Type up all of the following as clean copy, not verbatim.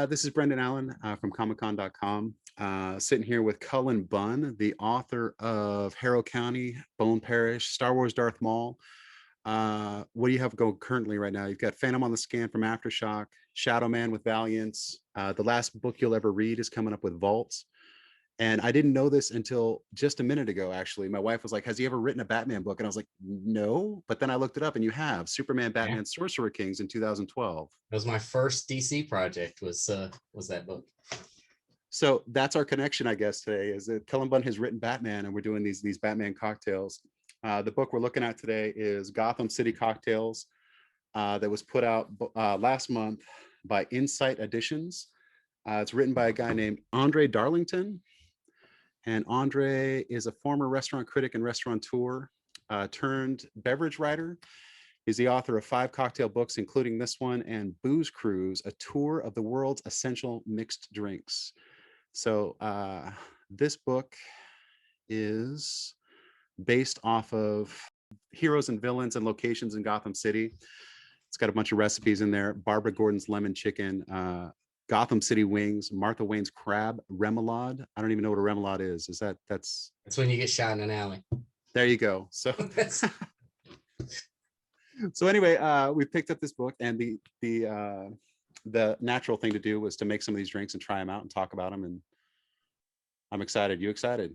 This is Brendan Allen from Comicon.com. Sitting here with Cullen Bunn, the author of Harrow County, Bone Parish, Star Wars Darth Maul. What do you have going currently right now? You've got Phantom on the Scan from Aftershock, Shadow Man with Valiance. The last book you'll ever read is coming up with Vaults. And I didn't know this until just a minute ago, actually. My wife was like, has he ever written a Batman book? And I was like, no. But then I looked it up and you have Superman, Batman, Sorcerer Kings in 2012. That was my first DC project was that book. So that's our connection, I guess, today is that Cullen Bunn has written Batman and we're doing these Batman cocktails. The book we're looking at today is Gotham City Cocktails that was put out last month by Insight Editions. It's written by a guy named André Darlington. And André is a former restaurant critic and restaurateur turned beverage writer. He's the author of 5 cocktail books, including this one and Booze Cruise, a tour of the world's essential mixed drinks. So this book is based off of heroes and villains and locations in Gotham City. It's got a bunch of recipes in there. Barbara Gordon's lemon chicken, Gotham City wings, Martha Wayne's crab, remoulade. I don't even know what a remoulade is. That's when you get shot in an alley. There you go. So so anyway, we picked up this book, and the natural thing to do was to make some of these drinks and try them out and talk about them. And I'm excited. You excited?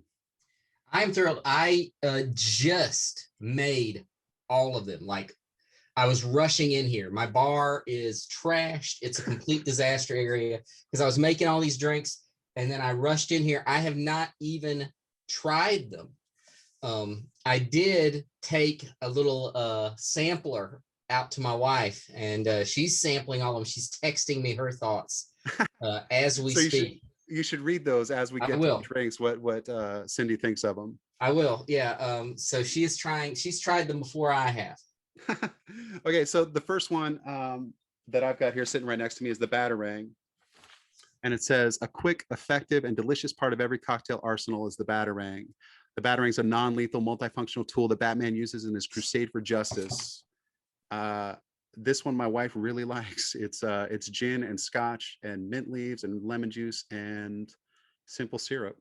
I'm thrilled. I just made all of them. Like, I was rushing in here. My bar is trashed. It's a complete disaster area because I was making all these drinks and then I rushed in here. I have not even tried them. I did take a little sampler out to my wife, and she's sampling all of them. She's texting me her thoughts as we speak. You should read those as we get to the drinks, what Cindy thinks of them. I will. Yeah. So she's tried them before I have. Okay, so the first one that I've got here sitting right next to me is the Batarang, and it says a quick, effective, and delicious part of every cocktail arsenal is the Batarang. The Batarang is a non-lethal, multifunctional tool that Batman uses in his crusade for justice. This one my wife really likes. It's gin and scotch and mint leaves and lemon juice and simple syrup.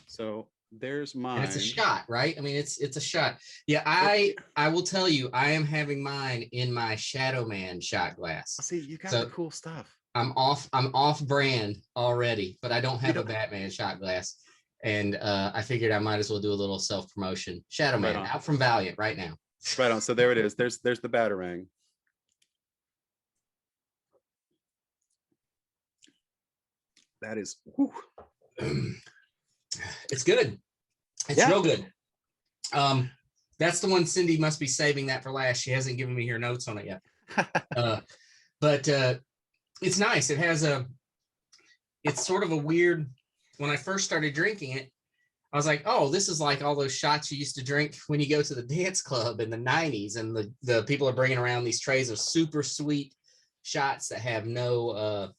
So there's mine. And it's a shot, right? I mean, it's a shot. Yeah, I will tell you, I am having mine in my Shadow Man shot glass. See, you got the cool stuff. I'm off brand already, but I don't have a Batman shot glass. And I figured I might as well do a little self-promotion. Shadow Man, out from Valiant right now. Right on. So there it is. There's the Batarang. That is, whew. It's good. It's real good. That's the one Cindy must be saving that for last. She hasn't given me her notes on it yet. But it's nice. It's sort of a weird, when I first started drinking it, I was like, oh, this is like all those shots you used to drink when you go to the dance club in the 90s, and the people are bringing around these trays of super sweet shots that have no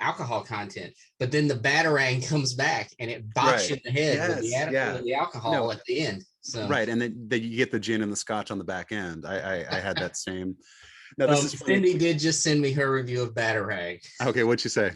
alcohol content. But then the Batarang comes back and it bops you in the head with the alcohol at the end. So and then you get the gin and the scotch on the back end. I had that same. Now, Cindy did just send me her review of Batarang. Okay, what'd she say?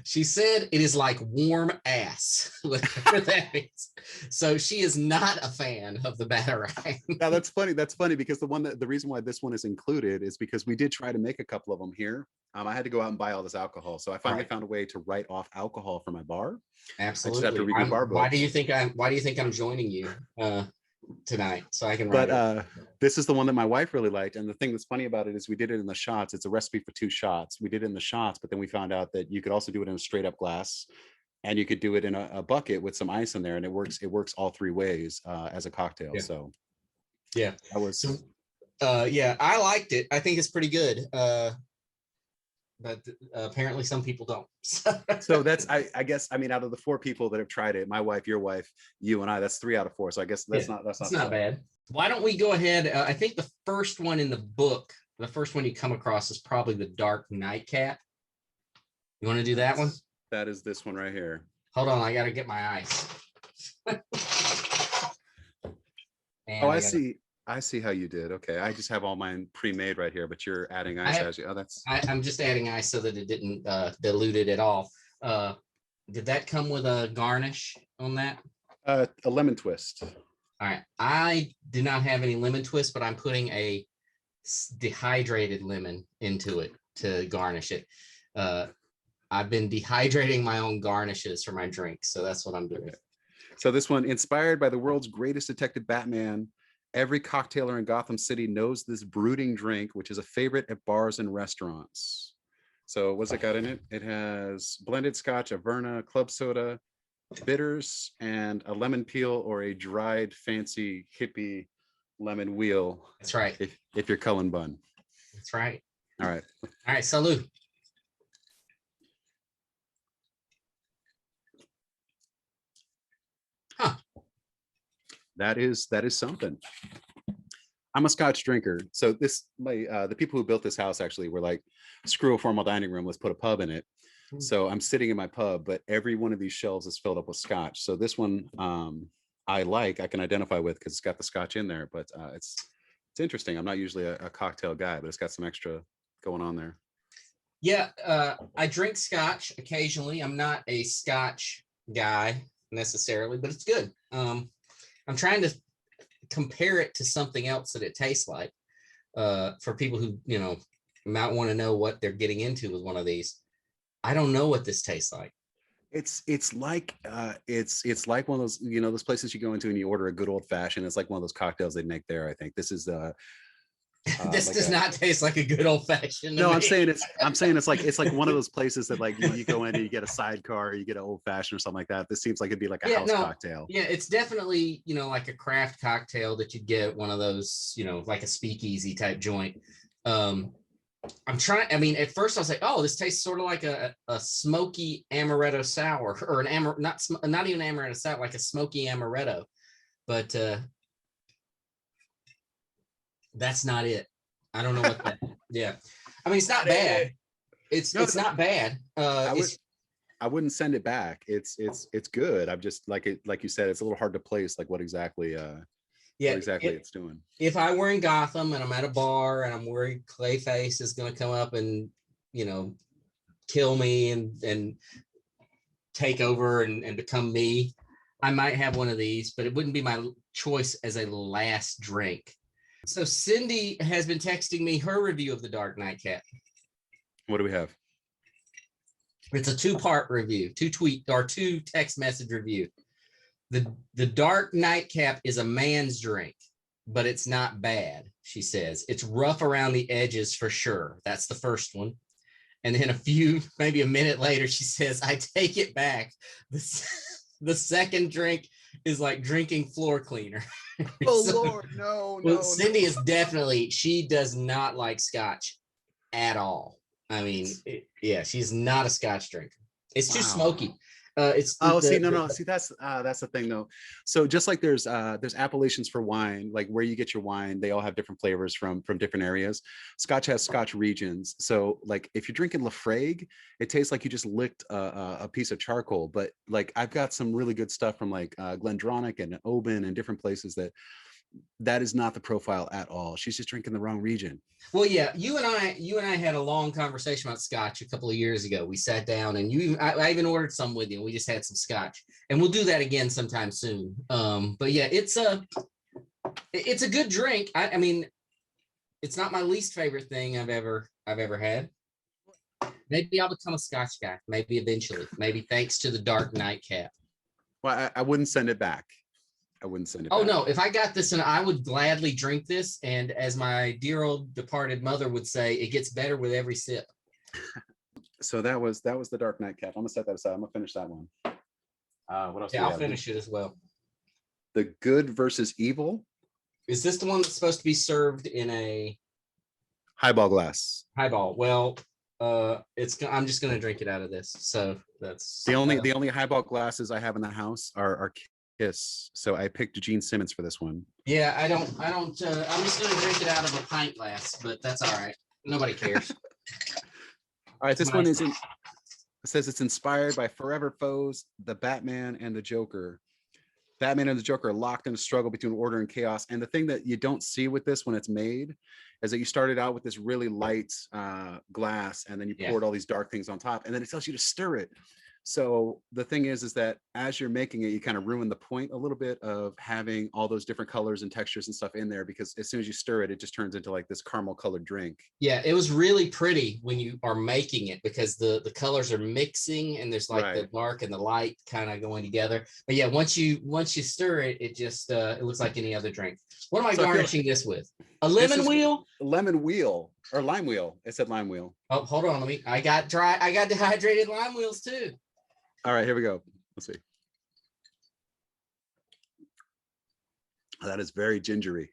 She said it is like warm ass, whatever that means. So she is not a fan of the Batarang. Now that's funny. That's funny because the reason why this one is included is because we did try to make a couple of them here. I had to go out and buy all this alcohol, so I finally found a way to write off alcohol for my bar. Absolutely. I just have to read your bar book. Why do you think I'm joining you tonight, so I can write it? This is the one that my wife really liked, and the thing that's funny about it is we did it in the shots. It's a recipe for 2 shots. We did it in the shots, but then we found out that you could also do it in a straight up glass, and you could do it in a bucket with some ice in there, and it works all 3 ways as a cocktail. So that was I liked it. I think it's pretty good. But apparently some people don't. So that's, I guess, I mean, out of the 4 people that have tried it, my wife, your wife, you and I, that's 3 out of 4. So I guess that's not bad. Why don't we go ahead? I think the first one in the book, the first one you come across is probably the Dark Nightcap. You want to do that one? That is this one right here. Hold on, I got to get my ice. I see. I see how you did. Okay, I just have all mine pre-made right here, but you're adding ice as you. Oh, that's. I'm just adding ice so that it didn't dilute it at all. Did that come with a garnish on that? A lemon twist. All right. I did not have any lemon twist, but I'm putting a dehydrated lemon into it to garnish it. I've been dehydrating my own garnishes for my drinks, so that's what I'm doing. Okay. So this one, inspired by the world's greatest detective Batman, every cocktailer in Gotham City knows this brooding drink, which is a favorite at bars and restaurants. So what's it got in it? It has blended scotch, Averna, club soda, bitters, and a lemon peel or a dried fancy hippie lemon wheel. That's right. If you're Cullen Bunn. That's right. All right. All right. Salud. Huh. That is something. I'm a Scotch drinker, so the people who built this house actually were like, screw a formal dining room, let's put a pub in it. So I'm sitting in my pub, but every one of these shelves is filled up with Scotch. So this one I can identify with because it's got the Scotch in there. But it's interesting. I'm not usually a cocktail guy, but it's got some extra going on there. Yeah, I drink Scotch occasionally. I'm not a Scotch guy necessarily, but it's good. I'm trying to compare it to something else that it tastes like for people who might want to know what they're getting into with one of these. I don't know what this tastes like. It's like it's like one of those those places you go into and you order a good old fashioned. It's like one of those cocktails they make there. I think this is this does not taste like a good old fashioned. No, I'm saying it's like one of those places that like you go in and you get a sidecar, or you get an old fashioned or something like that. This seems like it'd be like a house cocktail. Yeah, it's definitely like a craft cocktail that you'd get one of those like a speakeasy type joint. I'm trying. I mean, at first I was like, "Oh, this tastes sort of like a smoky amaretto sour, or not even amaretto sour, like a smoky amaretto." But that's not it. I don't know what that. Yeah, I mean, it's not bad. It's not bad. I wouldn't send it back. It's good. I'm just like you said, it's a little hard to place like what exactly it's doing. If I were in Gotham and I'm at a bar and I'm worried Clayface is going to come up and kill me and take over and become me, I might have one of these, but it wouldn't be my choice as a last drink. So Cindy has been texting me her review of the Dark Nightcap. What do we have? It's a 2-part review, 2 text message review. The Dark Nightcap is a man's drink, but it's not bad, she says. It's rough around the edges for sure. That's the first one. And then maybe a minute later, she says, I take it back. The second drink is like drinking floor cleaner. Oh, Lord, no. Cindy is definitely, she does not like Scotch at all. I mean, she's not a Scotch drinker. It's too smoky. See, that's the thing though. So just like there's appellations for wine, like where you get your wine, they all have different flavors from different areas. Scotch has Scotch regions. So like if you're drinking Lafrague, it tastes like you just licked a piece of charcoal. But like I've got some really good stuff from like Glendronach and Oban and different places that is not the profile at all. She's just drinking the wrong region. Well, yeah, you and I had a long conversation about Scotch a couple of years ago. We sat down and I even ordered some with you. And we just had some Scotch, and we'll do that again sometime soon. But yeah, it's a good drink. I mean, it's not my least favorite thing I've ever had. Maybe I'll become a Scotch guy. Maybe eventually. Maybe thanks to the Dark Nightcap. Well, I wouldn't send it back. I wouldn't send it back. Oh no, if I got this, and I would gladly drink this. And as my dear old departed mother would say, it gets better with every sip. So that was the Dark Nightcap. I'm gonna set that aside. I'm gonna finish that one. What else? Yeah, I'll finish it as well. The Good versus Evil. Is this the one that's supposed to be served in a highball glass? Highball. Well, I'm just gonna drink it out of this. So that's the only highball glasses I have in the house are Kiss. So I picked Gene Simmons for this one. Yeah, I don't. I'm just gonna drink it out of a pint glass, but that's all right. Nobody cares. All right, this one it says it's inspired by Forever Foes, the Batman, and the Joker. Batman and the Joker are locked in a struggle between order and chaos. And the thing that you don't see with this when it's made is that you started out with this really light glass, and then you poured all these dark things on top, and then it tells you to stir it. So the thing is that as you're making it, you kind of ruin the point a little bit of having all those different colors and textures and stuff in there, because as soon as you stir it, it just turns into like this caramel colored drink. Yeah, it was really pretty when you are making it, because the colors are mixing, and there's like the dark and the light kind of going together. But yeah, once you stir it, it just it looks like any other drink. What am I garnishing this with? A lemon wheel? Lemon wheel or lime wheel. It said lime wheel. Oh, hold on. I got dehydrated lime wheels too. All right, here we go. Let's see. That is very gingery.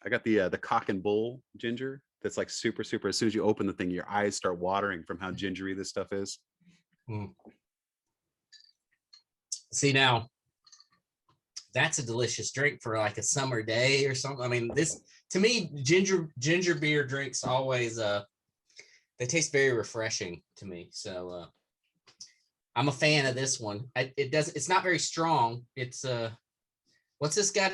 I got the Cock and Bull ginger. That's like super. As soon as you open the thing, your eyes start watering from how gingery this stuff is. See, now that's a delicious drink for like a summer day or something. I mean, this, to me, ginger beer drinks always they taste very refreshing to me. So I'm a fan of this one. It's not very strong. It's what's this got?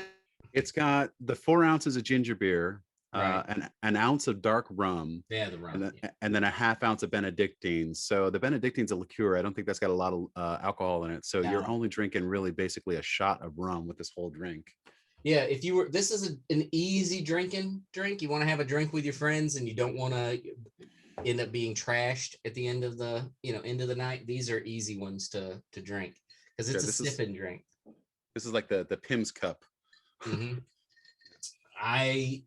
It's got the 4 ounces of ginger beer, right, an ounce of dark rum, the rum, and then a half ounce of Benedictine. So the Benedictine's a liqueur. I don't think that's got a lot of alcohol in it. So you're only drinking really basically a shot of rum with this whole drink. Yeah, this is an easy drinking drink. You want to have a drink with your friends, and you don't want to end up being trashed at the end of the end of the night. These are easy ones to drink, because it's a sipping drink. This is like the Pim's cup. Mm-hmm.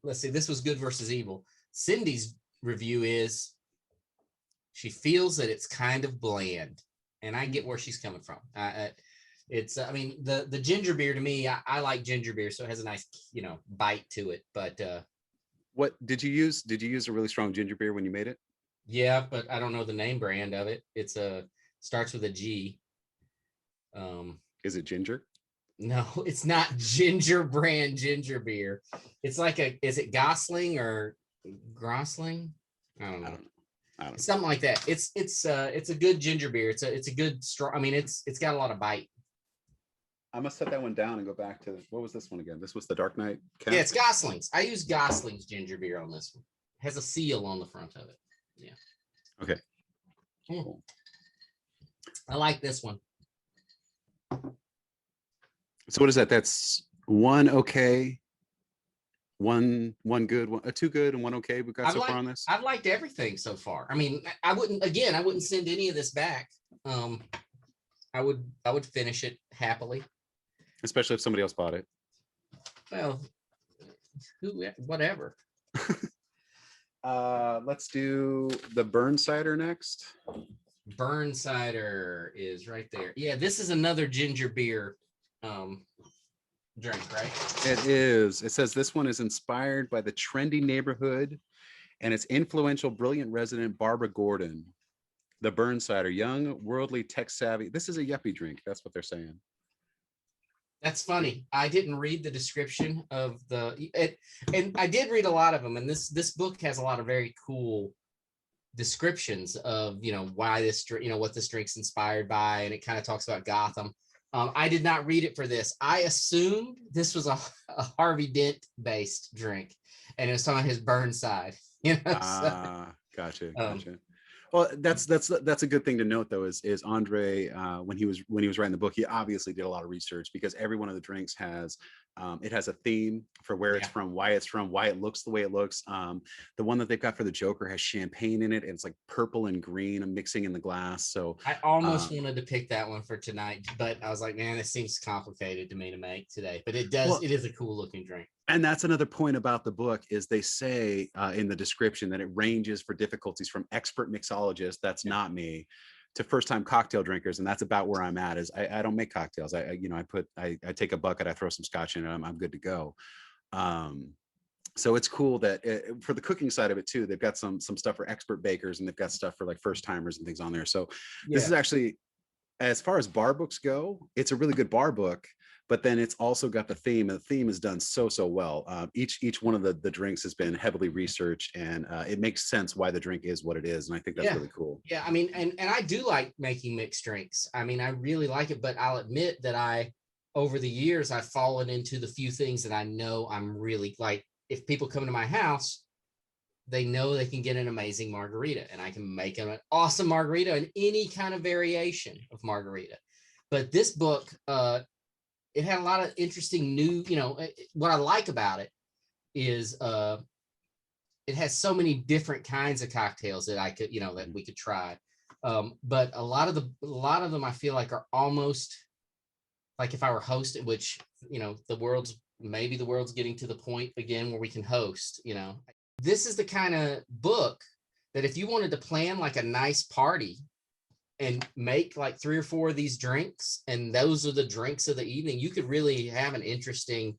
Let's see, this was good versus evil. Cindy's review is she feels that it's kind of bland, and I get where she's coming from. It's I mean, the ginger beer, to me, I like ginger beer, so it has a nice bite to it. But what did you use? Did you use a really strong ginger beer when you made it? Yeah, but I don't know the name brand of it. It's starts with a G. Is it ginger? No, it's not ginger brand ginger beer. It's like is it Gosling or Grosling? I don't know. Something like that. It's a good ginger beer. It's a good strong. I mean, it's got a lot of bite. I must set that one down and go back to, what was this one again? This was the Dark Knight. Yeah, it's Gosling's. I use Gosling's ginger beer on this one. It has a seal on the front of it. Yeah. Okay. Cool. I like this one. So what is that? That's one okay, one good, two good, and one okay. We've got far on this. I've liked everything so far. I mean, I wouldn't send any of this back. I would finish it happily. Especially if somebody else bought it. Well, whatever. Let's do the Burnsider next. Burnsider is right there. Yeah, this is another ginger beer drink, right? It is. It says this one is inspired by the trendy neighborhood and its influential, brilliant resident Barbara Gordon. The Burnsider, young, worldly, tech savvy. This is a yuppie drink. That's what they're saying. That's funny. I didn't read the description of and I did read a lot of them. And this book has a lot of very cool descriptions of, why this, what this drink's inspired by. And it kind of talks about Gotham. I did not read it for this. I assumed this was a Harvey Dent based drink, and it was talking about his Burnside. Gotcha. Well, that's a good thing to note, though, is André, when he was writing the book, he obviously did a lot of research, because every one of the drinks has it has a theme for where it's from, why it looks the way it looks. The one that they've got for the Joker has champagne in it, and it's like purple and green and mixing in the glass. So I almost wanted to pick that one for tonight, but I was like, man, it seems complicated to me to make today. But it does. Well, it is a cool looking drink. And that's another point about the book, is they say in the description that it ranges for difficulties from expert mixologists, that's not me, to first-time cocktail drinkers, and that's about where I'm at. Is I don't make cocktails. I take a bucket, I throw some scotch in it, I'm good to go. So it's cool that for the cooking side of it too, they've got some stuff for expert bakers, and they've got stuff for like first timers and things on there. So this is actually, as far as bar books go, it's a really good bar book. but then it's also got the theme, and the theme is done so well. Each one of the drinks has been heavily researched, and it makes sense why the drink is what it is, and I think that's really cool. Yeah, I mean, and I do like making mixed drinks. I mean, I really like it, but I'll admit that over the years, I've fallen into the few things that I know I'm really like. If people come to my house, they know they can get an amazing margarita, and I can make them an awesome margarita and any kind of variation of margarita. But this book, it had a lot of interesting new, what I like about it is it has so many different kinds of cocktails that I could, that we could try. But a lot of them I feel like are almost like if I were hosting, which, the world's getting to the point again where we can host, this is the kind of book that if you wanted to plan like a nice party and make like 3 or 4 of these drinks, and those are the drinks of the evening, you could really have an interesting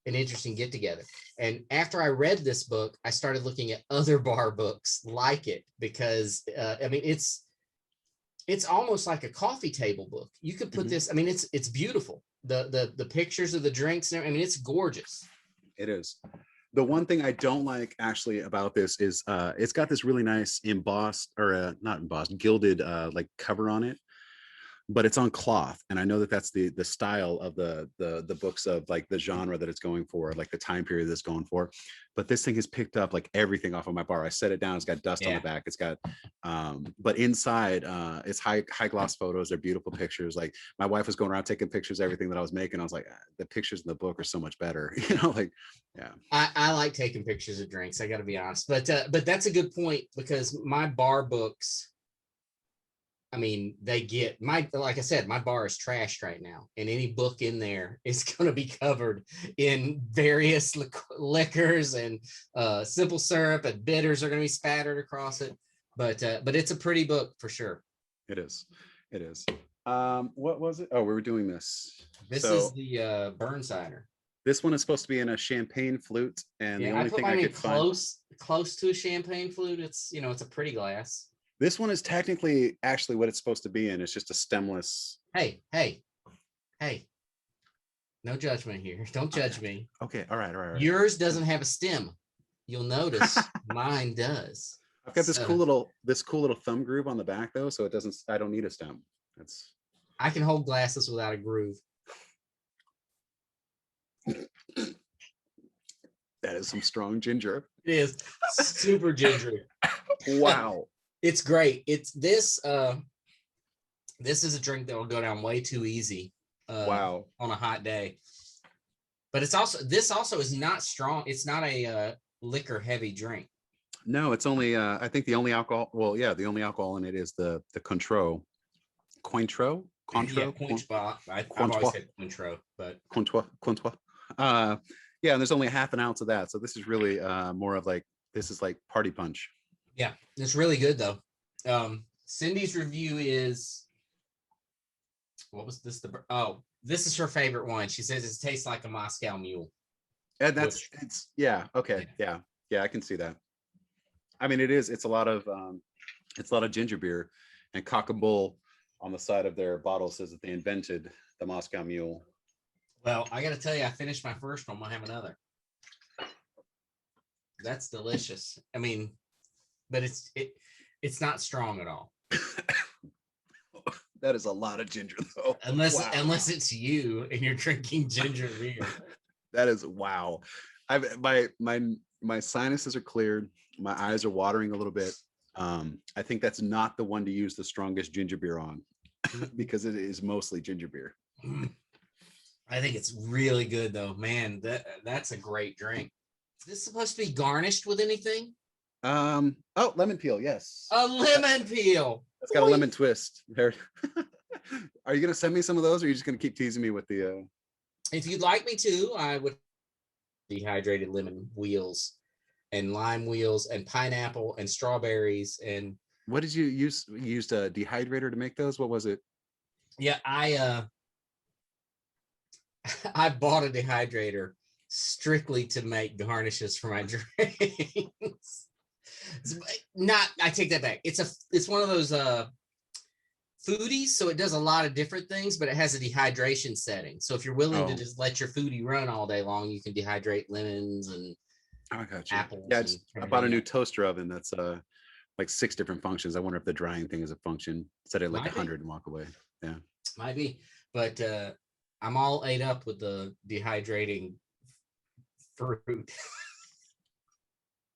get together. And after I read this book, I started looking at other bar books like it, because I mean, it's almost like a coffee table book. You could put this, I mean, it's beautiful. The pictures of the drinks, I mean, it's gorgeous. It is. The one thing I don't like actually about this is it's got this really nice embossed, or not embossed, gilded like cover on it, but it's on cloth, and I know that that's the style of the books of like the genre that it's going for, like the time period that's going for. But this thing has picked up like everything off of my bar. I set it down, it's got dust on the back, it's got but inside it's high gloss photos. They're beautiful pictures. Like my wife was going around taking pictures of everything that I was making. I was like, the pictures in the book are so much better. Like, yeah. I like taking pictures of drinks, I got to be honest, but that's a good point, because my bar books, I mean, they get like I said, my bar is trashed right now, and any book in there is going to be covered in various liquors and simple syrup, and bitters are going to be spattered across it. But it's a pretty book for sure. It is. What was it? Oh, we were doing this. This is the Burnsider. This one is supposed to be in a champagne flute, and the only thing I could close to a champagne flute. It's it's a pretty glass. This one is technically actually what it's supposed to be in. It's just a stemless. Hey. No judgment here. Don't judge me. Okay. All right. Yours doesn't have a stem. You'll notice mine does. I've got this cool little thumb groove on the back though, so I don't need a stem. I can hold glasses without a groove. That is some strong ginger. It is super gingery. Wow. It's great. It's this is a drink that will go down way too easy. Wow. On a hot day. But this also is not strong. It's not a liquor heavy drink. No, it's only I think the only alcohol. Well, yeah, the only alcohol in it is the Cointreau. Yeah, Cointreau. I've always said Cointreau, but Cointreau. Yeah, and there's only half an ounce of that, so this is really more of like, this is like party punch. Yeah, it's really good though. Cindy's review is, what was this? This is her favorite one. She says it tastes like a Moscow Mule. And okay. Yeah, I can see that. I mean, it's a lot of ginger beer, and Cock and Bull on the side of their bottle says that they invented the Moscow Mule. Well, I got to tell you, I finished my first one. I'm gonna have another. That's delicious. I mean, but it's not strong at all. That is a lot of ginger though. Unless it's you and you're drinking ginger beer. That is wow. My sinuses are cleared. My eyes are watering a little bit. I think that's not the one to use the strongest ginger beer on, because it is mostly ginger beer. I think it's really good though, man. That's a great drink. Is this supposed to be garnished with anything? Oh, lemon peel, yes. A lemon peel. It's got a lemon twist. There. Are you gonna send me some of those, or are you just gonna keep teasing me with the If you'd like me to, I would. Dehydrated lemon wheels and lime wheels and pineapple and strawberries. And what did you use? You used a dehydrator to make those? What was it? Yeah, I bought a dehydrator strictly to make garnishes for my drinks. I take that back. It's one of those foodies, so it does a lot of different things, but it has a dehydration setting. So if you're willing to Oh, just let your foodie run all day long, you can dehydrate lemons and I got you. Yeah, apples and I bought a everything new else. toaster oven that's like 6 different functions. I wonder if the drying thing is a function. Set it like Might be, 100 and walk away. Yeah. might be, but I'm all ate up with the dehydrating fruit.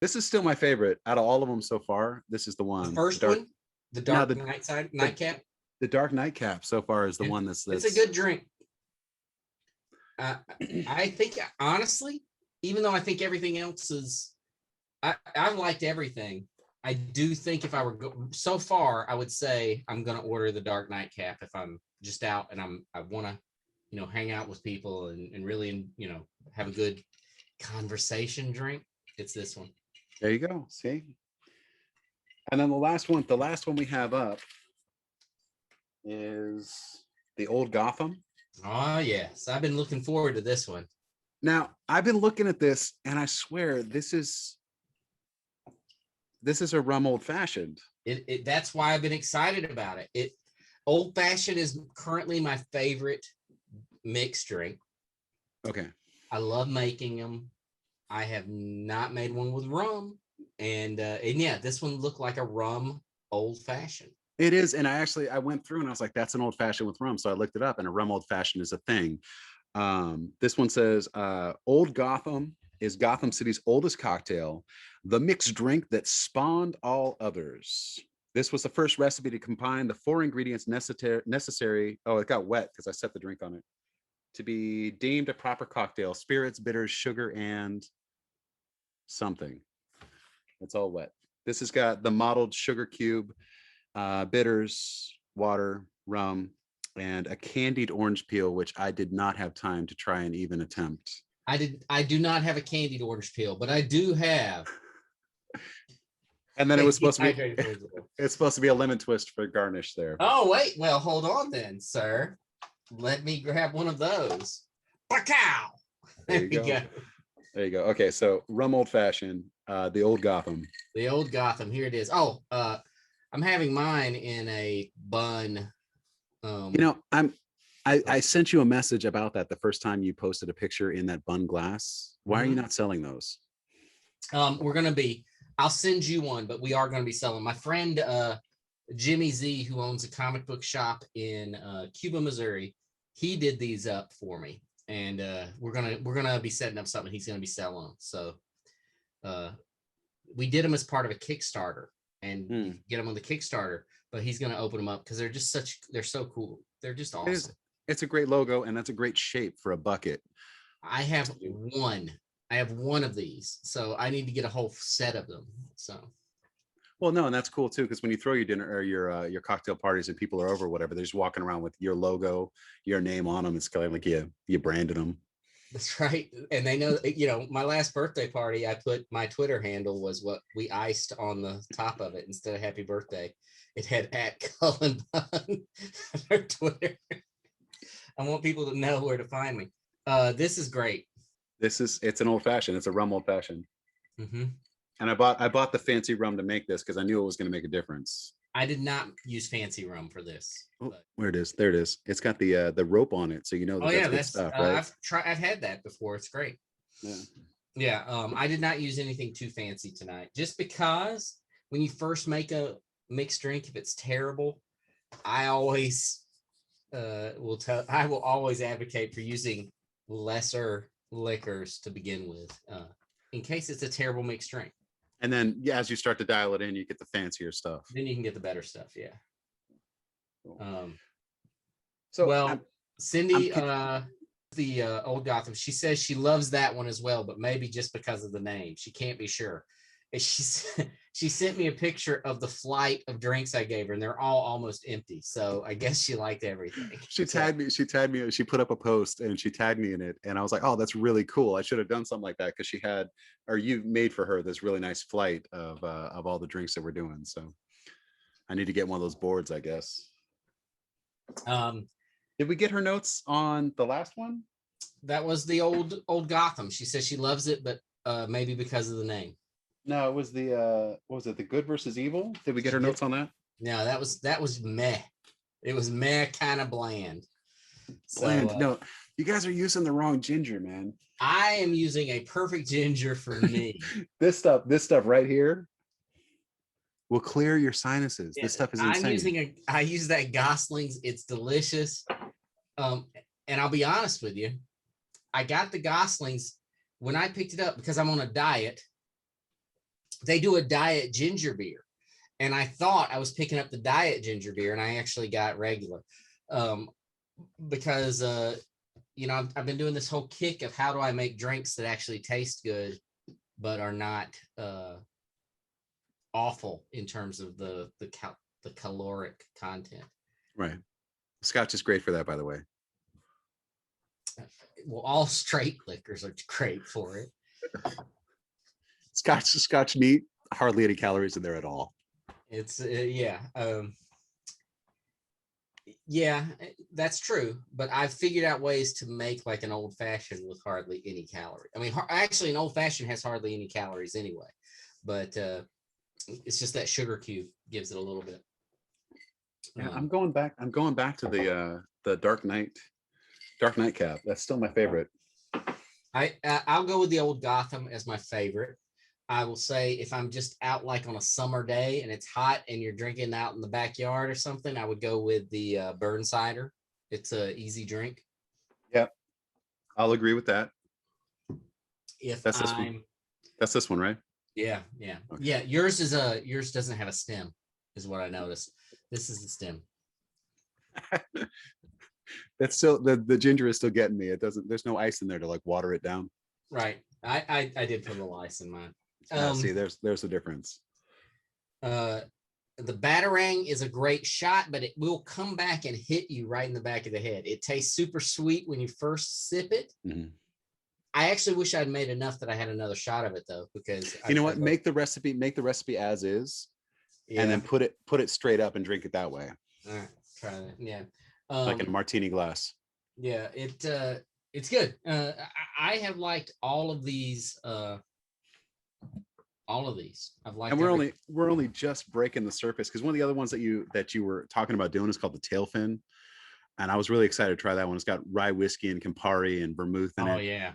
This is still my favorite out of all of them so far. This is the The one. first one, the Now dark night side the nightcap. the dark nightcap so far is the one It's a good drink. I think honestly, even though I think everything else is, I've liked everything. I do think if I were so far, I would say I'm going to order the dark nightcap if I'm just out and I want to, hang out with people and really, have a good conversation drink. It's this one. There you go. See? And then the last one we have up is the Old Gotham. Oh yes, I've been looking forward to this one. Now, I've been looking at this and I swear this is a rum old fashioned. That's why I've been excited about it. Old fashioned is currently my favorite mixed drink. Okay. I love making them. I have not made one with rum, and yeah, this one looked like a rum old fashioned. It is, and I went through and I was like, that's an old fashioned with rum. So I looked it up, and a rum old fashioned is a thing. This one says, Old Gotham is Gotham City's oldest cocktail, the mixed drink that spawned all others. This was the first recipe to combine the 4 ingredients necessary. Oh, it got wet because I set the drink on it. To be deemed a proper cocktail: spirits, bitters, sugar, and something. It's all wet. This has got the mottled sugar cube, bitters, water, rum, and a candied orange peel, which I did not have time to try and even attempt. I do not have a candied orange peel, but I do have. And then it was supposed to be it's supposed to be a lemon twist for garnish there. Oh wait, well hold on then, sir. Let me grab one of those. Bacow! There you go. There you go. Okay, so rum old fashioned, the Old Gotham. The Old Gotham. Here it is. Oh, I'm having mine in a bun. I sent you a message about that the first time you posted a picture in that bun glass. Why are you not selling those? I'll send you one, but we are going to be selling. My friend Jimmy Z, who owns a comic book shop in Cuba, Missouri, he did these up for me, and we're gonna be setting up something. He's gonna be selling them. So we did them as part of a Kickstarter, and you can get them on the Kickstarter. But he's gonna open them up because they're so cool. They're just awesome. It's a great logo, and that's a great shape for a bucket. I have one of these, so I need to get a whole set of them. So. Well, no, and that's cool too, because when you throw your dinner or your cocktail parties and people are over, whatever, they're just walking around with your logo, your name on them. It's kind of like you branded them. That's right, and they know. My last birthday party, I put my Twitter handle was what we iced on the top of it instead of "Happy Birthday." It had @Cullen Bunn on Twitter. I want people to know where to find me. This is great. It's an old fashioned. It's a rum old fashioned. Mm-hmm. And I bought the fancy rum to make this because I knew it was going to make a difference. I did not use fancy rum for this. Oh, where it is? There it is. It's got the rope on it, so you know that's good stuff, right? I've had that before. It's great. Yeah. Yeah. I did not use anything too fancy tonight, just because when you first make a mixed drink, if it's terrible, I always I will always advocate for using lesser liquors to begin with, in case it's a terrible mixed drink. And then, as you start to dial it in, you get the fancier stuff. Then you can get the better stuff. Yeah. Cool. Cindy, the Old Gotham, she says she loves that one as well, but maybe just because of the name. She can't be sure. And she sent me a picture of the flight of drinks I gave her, and they're all almost empty. So I guess she liked everything. She tagged me. She put up a post and she tagged me in it. And I was like, oh, that's really cool. I should have done something like that because you made for her this really nice flight of all the drinks that we're doing. So I need to get one of those boards, I guess. Did we get her notes on the last one? That was the old Gotham. She says she loves it, but maybe because of the name. No, it was the what was it? The Good versus Evil. Did we get her notes on that? No, that was meh. It was meh, kind of bland. Bland. So No, you guys are using the wrong ginger, man. I am using a perfect ginger for me. This stuff right here will clear your sinuses. Yeah, This stuff is I'm insane. I use that Gosling's. It's delicious. And I'll be honest with you, I got the Goslings when I picked it up because I'm on a diet. They do a diet ginger beer, and I thought I was picking up the diet ginger beer, and I actually got regular, because I've been doing this whole kick of how do I make drinks that actually taste good, but are not awful in terms of the caloric content. Right. Scotch is great for that, by the way. Well, all straight liquors are great for it. Scotch neat, hardly any calories in there at all. It's yeah, that's true. But I've figured out ways to make like an old fashioned with hardly any calorie. I mean, actually, an old fashioned has hardly any calories anyway. But it's just that sugar cube gives it a little bit. Yeah, I'm going back to the Dark Nightcap. That's still my favorite. I'll go with the old Gotham as my favorite. I will say if I'm just out like on a summer day and it's hot and you're drinking out in the backyard or something, I would go with the Burnsider. It's a easy drink. Yep, I'll agree with that. That's this one, right? Yeah. Okay. Yeah. Yours doesn't have a stem, is what I noticed. This is the stem. That's still the ginger is still getting me. It doesn't. There's no ice in there to like water it down. Right. I did put a little ice in mine. See, there's a difference. The Batarang is a great shot, but it will come back and hit you right in the back of the head. It tastes super sweet when you first sip it. Mm-hmm. I actually wish I'd made enough that I had another shot of it though, because make the recipe as is, and then put it straight up and drink it that way. All right, try that. Yeah, like in a martini glass. Yeah, it's good. I have liked all of these. I've liked, and we're only just breaking the surface, because one of the other ones that you were talking about doing is called the Tailfin, and I was really excited to try that one. It's got rye whiskey and Campari and vermouth in it. Oh yeah.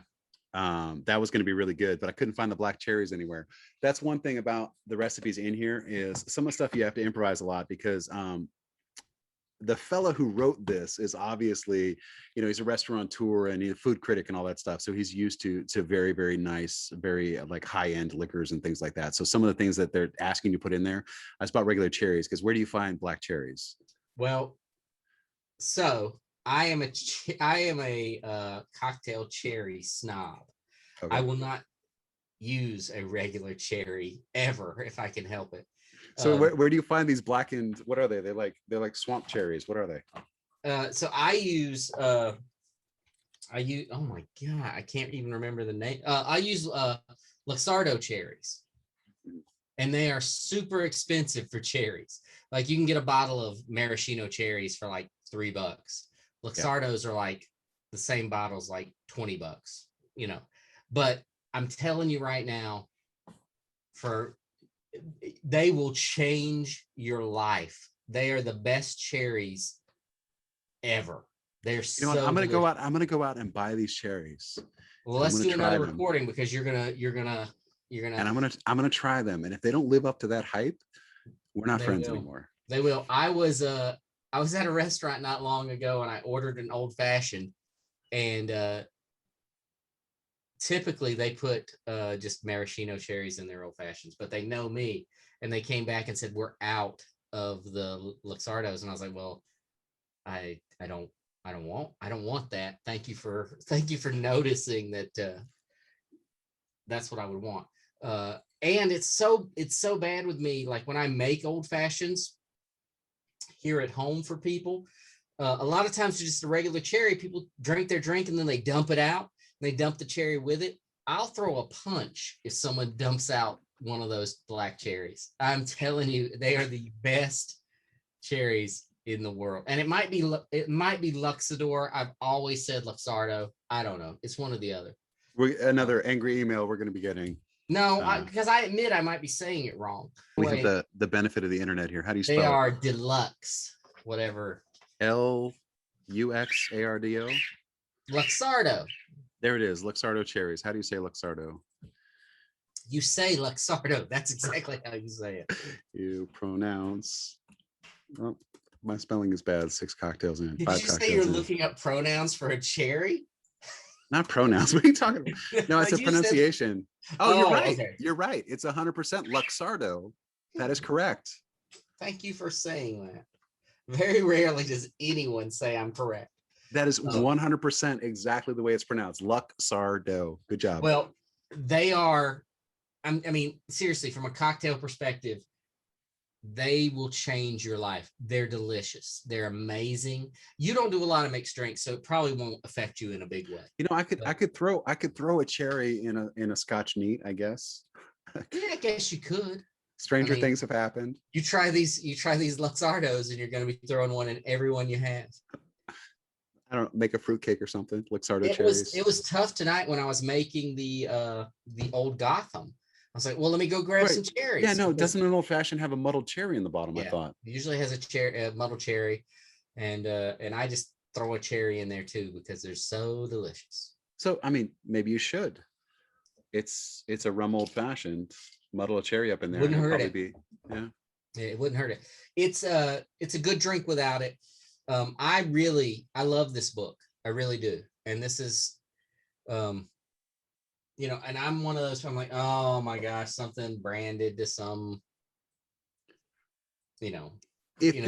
That was going to be really good, but I couldn't find the black cherries anywhere. That's one thing about the recipes in here, is some of the stuff you have to improvise a lot, because the fella who wrote this is obviously, he's a restaurateur and he's a food critic and all that stuff. So he's used to very, very nice, very like high-end liquors and things like that. So some of the things that they're asking you to put in there, that's about regular cherries, because where do you find black cherries? Well, so I am a cocktail cherry snob. Okay. I will not use a regular cherry ever if I can help it. So where do you find these blackened? What are they? They're like swamp cherries. What are they? So I use. Oh my god, I can't even remember the name. I use Luxardo cherries, and they are super expensive for cherries. Like you can get a bottle of maraschino cherries for like $3. Luxardos are like the same bottles, like $20. But I'm telling you right now, they will change your life. They are the best cherries ever. They're so I'm gonna go out and buy these cherries. Well, let's do another recording, because you're gonna and I'm gonna try them. And if they don't live up to that hype, we're not friends anymore. They will. I was at a restaurant not long ago and I ordered an old fashioned, and typically they put just maraschino cherries in their old fashions, but they know me, and they came back and said, we're out of the Luxardos. And I was like, well, I don't want that. Thank you for noticing that. That's what I would want. And it's so bad with me. Like when I make old fashions here at home for people, a lot of times it's just a regular cherry. People drink their drink and then they dump it out. They dump the cherry with it. I'll throw a punch if someone dumps out one of those black cherries. I'm telling you, they are the best cherries in the world. And it might be Luxador. I've always said Luxardo. I don't know. It's one or the other. Another angry email we're going to be getting. No, because I admit I might be saying it wrong. We have the benefit of the internet here. How do you spell it? They are deluxe, whatever Luxardo. Luxardo. There it is. Luxardo cherries. How do you say Luxardo? You say Luxardo. That's exactly how you say it. You pronounce. Oh, my spelling is bad. 6 cocktails in. Did 5 you say you're cocktails in. looking up pronouns for a cherry? Not pronouns. What are you talking about? No, I said You pronunciation. Said... Oh, you're right. Okay. You're right. It's 100% Luxardo. That is correct. Thank you for saying that. Very rarely does anyone say I'm correct. That is 100% exactly the way it's pronounced. Luxardo. Good job. Well, they are, I mean, seriously, from a cocktail perspective, they will change your life. They're delicious. They're amazing. You don't do a lot of mixed drinks, so it probably won't affect you in a big way. You know, I could throw a cherry in a Scotch neat, I guess. Yeah, I guess you could. Stranger things have happened. You try these Luxardos, and you're going to be throwing one in every one you have. I don't know, make a fruitcake or something. Luxardo cherries. It was tough tonight when I was making the old Gotham. I was like, well, let me go grab some cherries. Yeah, no, doesn't an old fashioned have a muddled cherry in the bottom? Yeah, I thought it usually has a muddled cherry, and I just throw a cherry in there too because they're so delicious. So, I mean, maybe you should. It's a rum old fashioned. Muddle a cherry up in there. Wouldn't hurt it. Yeah, it wouldn't hurt it. It's a good drink without it. I love this book. I really do. And this is, you know, and I'm one of those, I'm like, oh my gosh, something branded to some, you know. If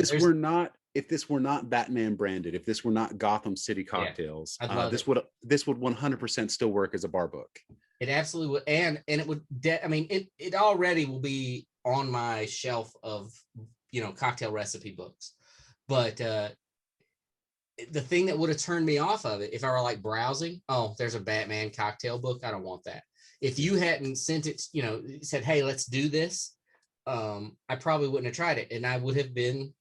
this were not Batman branded, if this were not Gotham City Cocktails, this would 100% still work as a bar book. It absolutely would, and it would. It already will be on my shelf of, you know, cocktail recipe books. But the thing that would have turned me off of it, if I were like browsing, oh, there's a Batman cocktail book, I don't want that. If you hadn't sent it, you know, said, hey, let's do this, I probably wouldn't have tried it, and I would have been.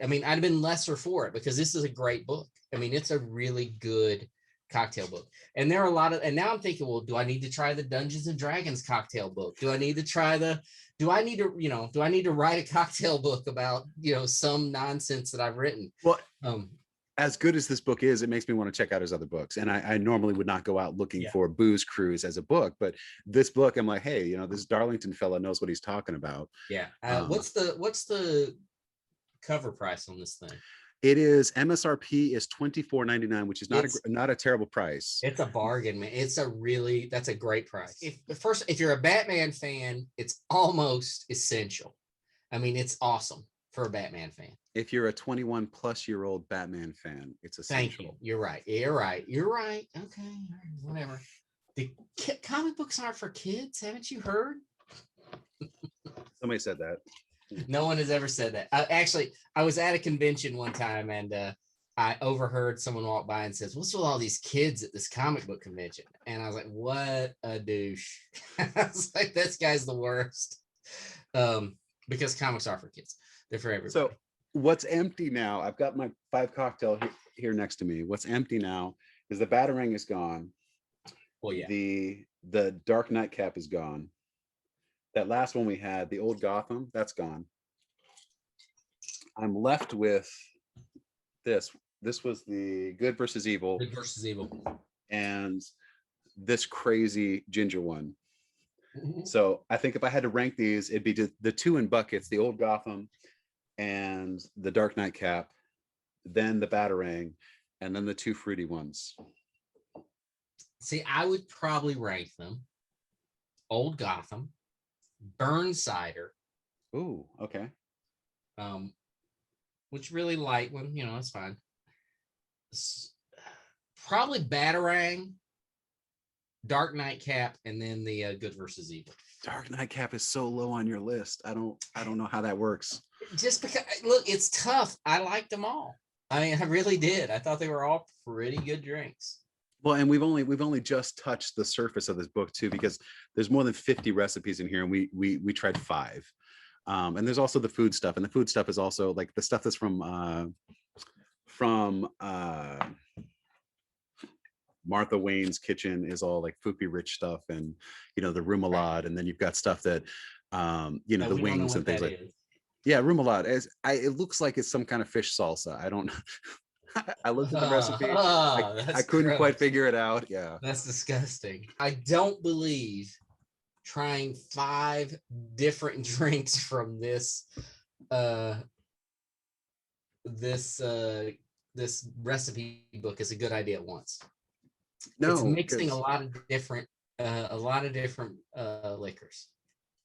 I mean, I'd have been lesser for it because this is a great book. I mean, it's a really good cocktail book. And there are a lot of, and now I'm thinking, well, do I need to try the Dungeons and Dragons cocktail book? Do I need to write a cocktail book about, you know, some nonsense that I've written? Well, as good as this book is, it makes me want to check out his other books. And I normally would not go out looking for Booze Cruise as a book, but this book, I'm like, hey, you know, this Darlington fella knows what he's talking about. Yeah. What's the cover price on this thing? It is MSRP is $24.99, which is not a terrible price. It's a bargain, man. That's a great price. If you're a Batman fan, it's almost essential. I mean, it's awesome for a Batman fan. If you're a 21 plus year old Batman fan, it's essential. Thank you. You're right. Okay, whatever. The comic books aren't for kids. Haven't you heard? Somebody said that. No one has ever said that. I was at a convention one time, and I overheard someone walk by and says, what's with all these kids at this comic book convention? And I was like, what a douche. I was like, this guy's the worst. Because comics are for kids. They're for everybody. So what's empty now, I've got my 5 cocktail here next to me. What's empty now is the Batarang is gone. Well, yeah. The Dark Nightcap is gone. That last one we had, the old Gotham, that's gone. I'm left with this. This was the Good versus Evil. Good versus Evil. And this crazy ginger one. Mm-hmm. So I think if I had to rank these, it'd be the 2 in buckets, the old Gotham and the Dark Nightcap, then the Batarang, and then the 2 fruity ones. See, I would probably rank them Old Gotham, Burnsider. Ooh, okay. Which really light one, you know, it's fine. Probably Batarang, Dark Nightcap, and then the Good versus Evil. Dark Nightcap is so low on your list. I don't know how that works. Just because, look, it's tough. I liked them all. I mean, I really did. I thought they were all pretty good drinks. Well, and we've only just touched the surface of this book too, because there's more than 50 recipes in here, and we tried 5. And there's also the food stuff, and the food stuff is also like the stuff that's from Martha Wayne's kitchen is all like foopy rich stuff, and you know, the remoulade, and then you've got stuff that you know, the wings and things like. Yeah, remoulade. It looks like it's some kind of fish salsa. I don't. I looked at the recipe. I That's couldn't quite gross. figure it out. Yeah. That's disgusting. I don't believe trying 5 different drinks from uh this uh this recipe book is a good idea at once. It's No, mixing because a lot of different liquors.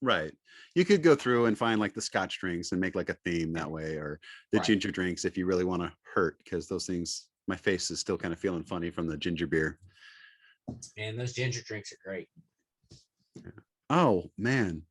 right. You could go through and find like the Scotch drinks and make like a theme that way, or the Right. ginger drinks if you really want to hurt, because those things, my face is still kind of feeling funny from the ginger beer. And those ginger drinks are great. Oh man,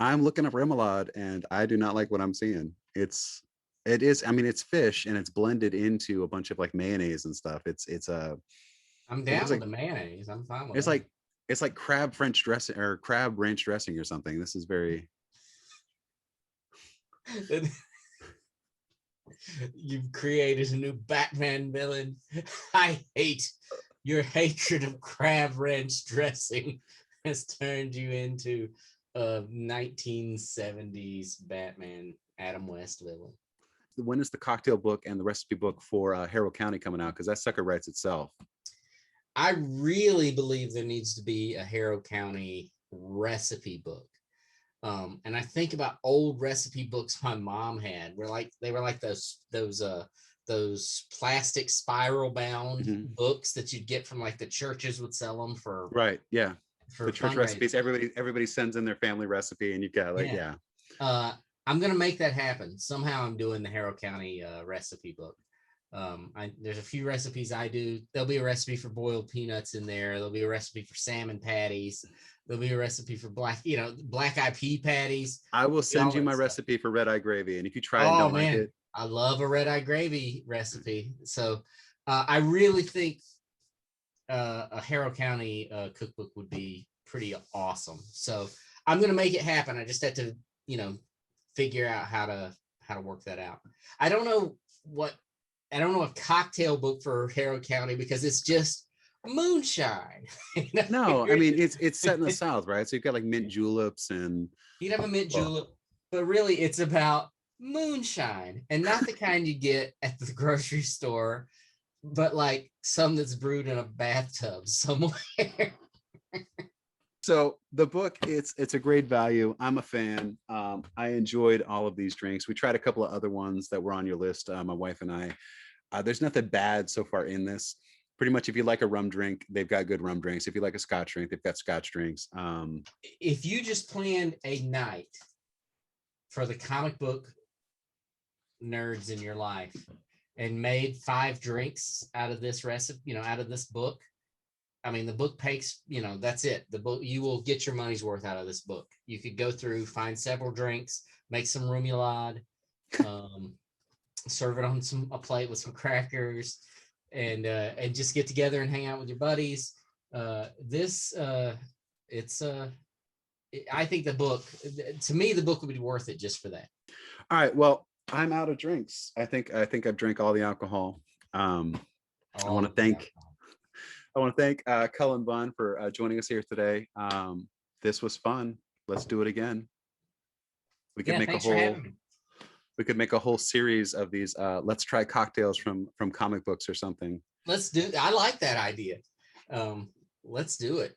I'm looking up remoulade and I do not like what I'm seeing. It is, I mean, it's fish and it's blended into a bunch of like mayonnaise and stuff. I'm It looks down with like the mayonnaise. I'm fine with it's that. like it's like crab French dressing or crab ranch dressing or something. This is very. You've created a new Batman villain. I hate your hatred of crab ranch dressing has turned you into a 1970s Batman Adam West villain. When is the cocktail book and the recipe book for Harrow County coming out? Because that sucker writes itself. I really believe there needs to be a Harrow County recipe book. And I think about old recipe books my mom had, where like they were like those plastic spiral bound Mhm. books that you'd get from like the churches would sell them Right. Yeah. for The church recipes. fundraisers. Everybody sends in their family recipe, and you've got like, Yeah. yeah. I'm gonna make that happen. Somehow I'm doing the Harrow County recipe book. There's a few recipes I do. There'll be a recipe for boiled peanuts in there. There'll be a recipe for salmon patties. There'll be a recipe for black eyed pea patties. I will send All you that my stuff. recipe for red eye gravy, and if you try it and Oh don't like man, it, I love a red eye gravy recipe. So I really think a Harrow County cookbook would be pretty awesome. So I'm gonna make it happen. I just have to, figure out how to work that out. I don't know what I don't know a cocktail book for Harrow County because it's just moonshine. no, I mean it's set in the South, right? So you've got like mint juleps and You'd have a mint well, julep, but really it's about moonshine and not the kind you get at the grocery store, but like some that's brewed in a bathtub somewhere. so the book, it's a great value. I'm a fan. I enjoyed all of these drinks. We tried a couple of other ones that were on your list, my wife and I. There's nothing bad so far in this. Pretty much, if you like a rum drink, they've got good rum drinks. If you like a Scotch drink, they've got Scotch drinks. If you just planned a night for the comic book nerds in your life and made 5 drinks out of this recipe, out of this book, I mean, the book takes, that's it. The book, you will get your money's worth out of this book. You could go through, find several drinks, make some remoulade, serve it on a plate with some crackers, and just get together and hang out with your buddies. It's I think to me, the book would be worth it just for that. All right. Well, I'm out of drinks. I think I've drank all the alcohol. I want to thank Cullen Bunn for joining us here today. This was fun. Let's do it again. We could Yeah, make a thanks for whole having me. we could make a whole series of these let's try cocktails from comic books or something. I like that idea. Let's do it.